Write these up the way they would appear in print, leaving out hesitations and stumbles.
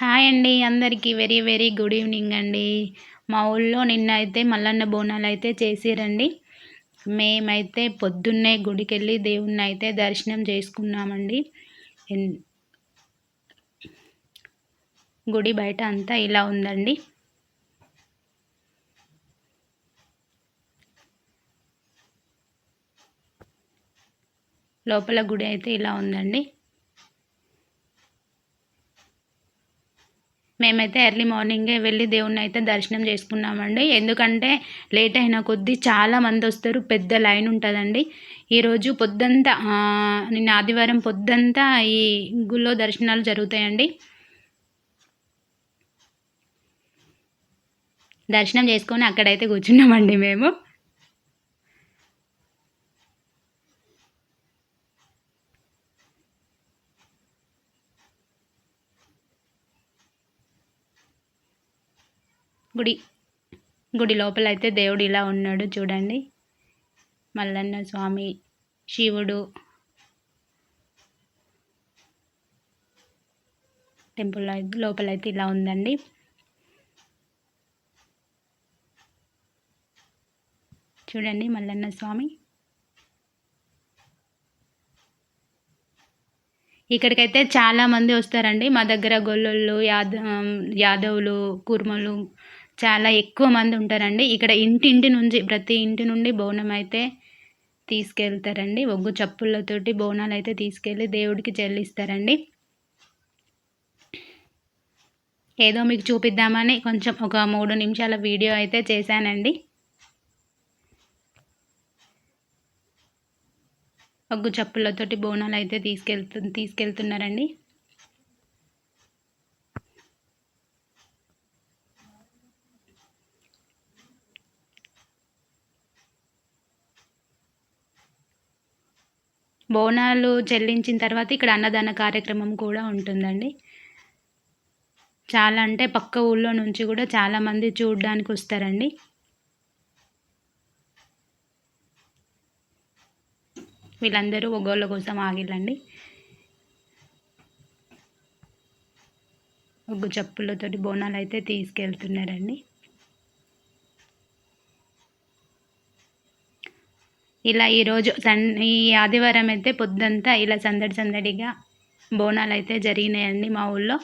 Hi అండి అందరికీ very very good evening అండి. మా ఊళ్ళో నిన్న అయితే మల్లన్న బోనాలు అయితే చేసిరండి. మేమైతే పొద్దున్నే గుడికెళ్ళి దేవుణ్ణి అయితే దర్శనం చేసుకున్నామండి. గుడి బయట అంతా ఇలా ఉందండి. లోపల గుడి అయితే ఇలా ఉందండి. మేమైతే ఎర్లీ మార్నింగే వెళ్ళి దేవుణ్ణి అయితే దర్శనం చేసుకున్నామండి. ఎందుకంటే లేట్ అయిన కొద్దీ చాలామంది వస్తారు, పెద్ద లైన్ ఉంటుందండి. ఈరోజు పొద్దంతా నిన్న ఆదివారం పొద్దంతా ఈ గుళ్ళో దర్శనాలు జరుగుతాయండి. దర్శనం చేసుకొని అక్కడైతే కూర్చున్నామండి మేము. గుడి లోపల అయితే దేవుడు ఇలా ఉన్నాడు చూడండి. మల్లన్న స్వామి, శివుడు. టెంపుల్ లోపల అయితే ఇలా ఉందండి. చూడండి మల్లన్న స్వామి. ఇక్కడికైతే చాలామంది వస్తారండి. మా దగ్గర గొల్లోళ్ళు, యాదవులు, కుర్మలు చాలా ఎక్కువ మంది ఉంటారండి. ఇక్కడ ఇంటింటి నుంచి ప్రతి ఇంటి నుండి బోనం అయితే తీసుకెళ్తారండి. ఒగ్గు చప్పుళ్ళతోటి బోనాలు అయితే తీసుకెళ్ళి దేవుడికి చెల్లిస్తారండి. ఏదో మీకు చూపిద్దామని కొంచెం ఒక 3 నిమిషాల వీడియో అయితే చేశానండి. ఒగ్గు చప్పుళ్ళతోటి బోనాలు అయితే తీసుకెళ్తున్నారండి. బోనాలు చెల్లించిన తర్వాత ఇక్కడ అన్నదాన కార్యక్రమం కూడా ఉంటుందండి. చాలా అంటే పక్క ఊళ్ళో నుంచి కూడా చాలామంది చూడడానికి వస్తారండి. వీళ్ళందరూ ఒగ్గోళ్ళ కోసం ఆగిళ్ళండి. ఒగ్గు చప్పులతోటి బోనాలు అయితే తీసుకెళ్తున్నారండి. ఇలా ఈరోజు ఈ ఆదివారం అయితే పొద్దంతా ఇలా సందడిగా బోనాలు అయితే జరిగినాయండి మా ఊళ్ళో.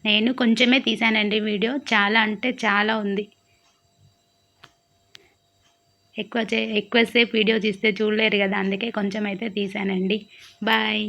నేను కొంచెమే తీసానండి వీడియో, చాలా అంటే చాలా ఉంది. ఎక్కువసేపు వీడియో తీస్తే చూడలేరు కదా, అందుకే కొంచెం అయితే తీసానండి. బాయ్.